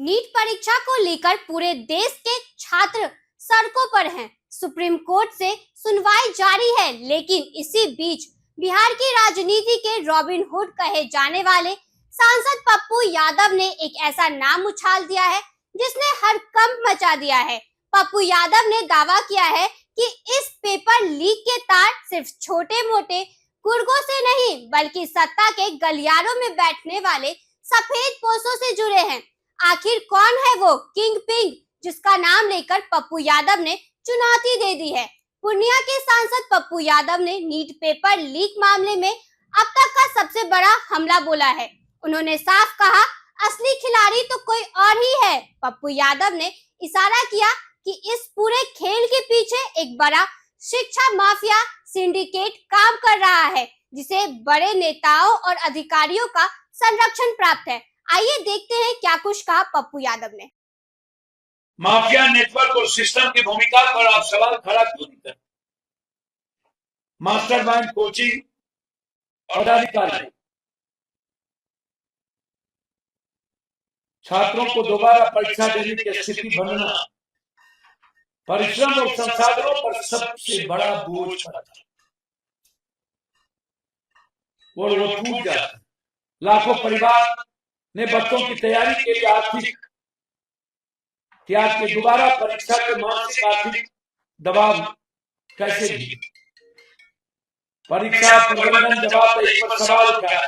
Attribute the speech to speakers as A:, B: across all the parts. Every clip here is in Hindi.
A: नीट परीक्षा को लेकर पूरे देश के छात्र सड़कों पर हैं। सुप्रीम कोर्ट से सुनवाई जारी है, लेकिन इसी बीच बिहार की राजनीति के रॉबिन हुड कहे जाने वाले सांसद पप्पू यादव ने एक ऐसा नाम उछाल दिया है जिसने हड़कंप मचा दिया है। पप्पू यादव ने दावा किया है कि इस पेपर लीक के तार सिर्फ छोटे मोटे गुर्गों से नहीं बल्कि सत्ता के गलियारों में बैठने वाले सफेद पोशों से जुड़े हैं। आखिर कौन है वो किंग पिंग जिसका नाम लेकर पप्पू यादव ने चुनौती दे दी है। पूर्णिया के सांसद पप्पू यादव ने नीट पेपर लीक मामले में अब तक का सबसे बड़ा हमला बोला है। उन्होंने साफ कहा, असली खिलाड़ी तो कोई और ही है। पप्पू यादव ने इशारा किया कि इस पूरे खेल के पीछे एक बड़ा शिक्षा माफिया सिंडिकेट काम कर रहा है, जिसे बड़े नेताओं और अधिकारियों का संरक्षण प्राप्त है। आइए देखते हैं क्या कुछ कहा पप्पू यादव ने।
B: माफिया नेटवर्क और सिस्टम की भूमिका पर आप सवाल खड़ा क्यों नहीं करते? मास्टरमाइंड कोचिंग और अधिकारी छात्रों को दोबारा परीक्षा देने की स्थिति बनना परिश्रम और संसाधनों पर सबसे बड़ा बोझ पड़ता है और वो टूट जाता है। लाखों परिवार ने बच्चों की तैयारी के लिए आर्थिक त्याग के दोबारा परीक्षा के मानसिक आर्थिक दबाव कैसे भी परीक्षा प्रबंधन जवाब इस पर सवाल उठाया।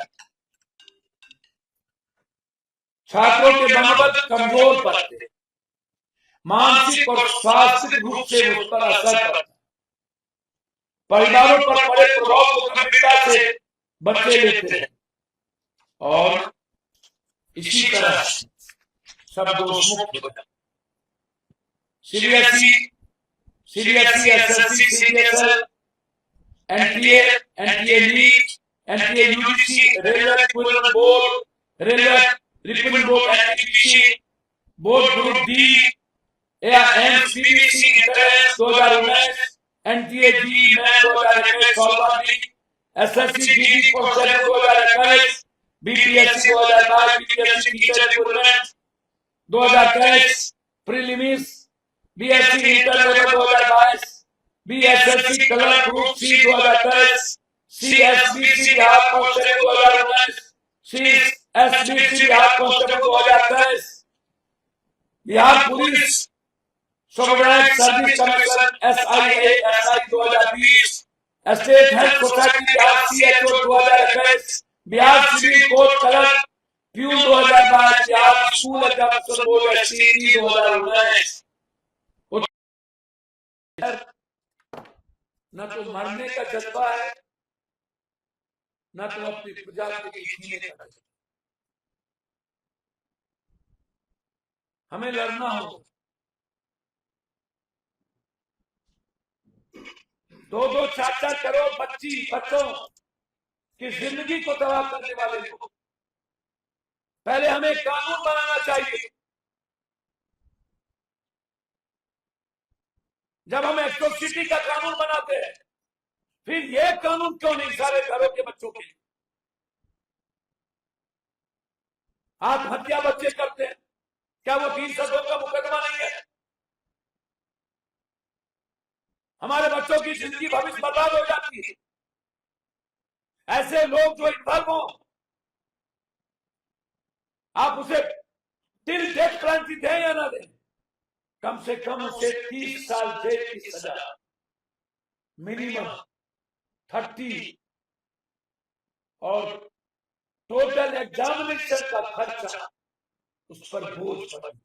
B: छात्रों के मनोबल कमजोर पड़ते, मानसिक और स्वास्थ्य रूप से उस पर असर पड़ता, परिवारों पर पड़े प्रभाव को गंभीरता से बच्चे लेते हैं और इसी तरह सब दोष मुक्त हो जाते। CBSE, SSC, CBSL, NTA, NEET, NTA UGC, railway recruitment board, railway recruitment board, NTPC, board group D, MCBC entrance 2019, NTA JEE Main 2021 solver, SSC GD for 2021, BPSC 2022, BPSC teacher recruitment 2023, prelims, BSC inter level 2022, BSSC colour group C 2023, CSBC Bihar constable 2019, CSBC Bihar constable 2023, Bihar police software service commission SI 2020, state health society Bihar CHO 2021, Bihar civil code colour प्यू 2022, Bihar school examination board SCT 2019। न तो मरने का जज्बा है, न तो अपनी प्रजा के लिए जीने का जज्बा। हमें लड़ना होगा। 2-2, 4-4 करोड़ बच्चों की जिंदगी को तबाह करने वाले लोग, पहले हमें कानून बनाना चाहिए। जब हम एट्रोसिटी का कानून बनाते हैं, फिर ये कानून क्यों नहीं सारे घरों के बच्चों के? आत्महत्या बच्चे करते हैं, क्या वो 302 का मुकदमा नहीं है? हमारे बच्चों की जिंदगी भविष्य बर्बाद हो जाती है। ऐसे लोग जो इन्वॉल्व हो, आप उसे टिल डेथ पेनल्टी दें या ना दें, कम से कम उसे 30 साल जेल की सजा, मिनिमम 30 और टोटल एग्जामिनेशन का खर्चा उस पर बोझ पड़े।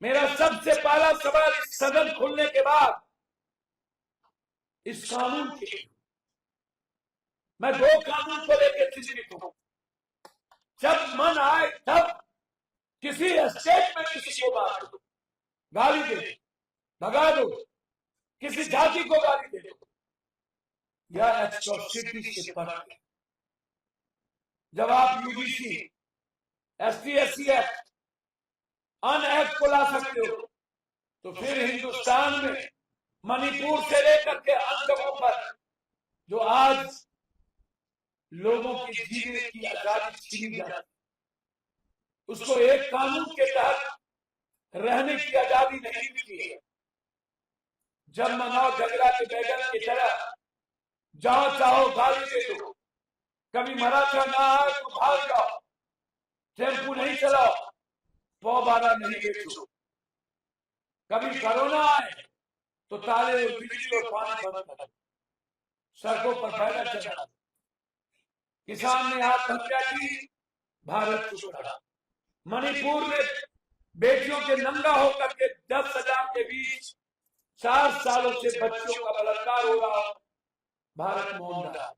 B: मेरा सबसे पहला सवाल इस सदन खुलने के बाद इस कानून के, मैं 2 कानून को लेकर चिंतित हूं। जब मन आए तब किसी स्टेट में किसी को मार दो, गाली दे दो, भगा दो, किसी जाति को गाली दे दो, या एट्रोसिटी से पढ़। जब आप यूजीसी, एसटी एससी एक्ट, अन एक्ट को ला सकते हो, तो फिर हिंदुस्तान में मणिपुर से लेकर के अन्य जगहों पर जो आज लोगों की जीने की आजादी छीनी जाती, उसको एक कानून के तहत रहने की आजादी नहीं मिलती है। जब मनाओ झगड़ा के बैगन की तरह, जहां चाहो गाली दे दो। कभी मराठा ना आए तो भाग जाओ, टेम्पू नहीं चलाओ, पौबारा नहीं बेचो। कभी कोरोना आए तो ताले और बिजली और पानी बंद कर दो, सड़कों पर पैदल चला। किसान ने आत्महत्या की, भारत चुप रहा। मणिपुर में बेटियों के नंगा होकर के 10,000 के बीच 4 सालों से बच्चों का बलात्कार हो रहा, भारत मौन रहा।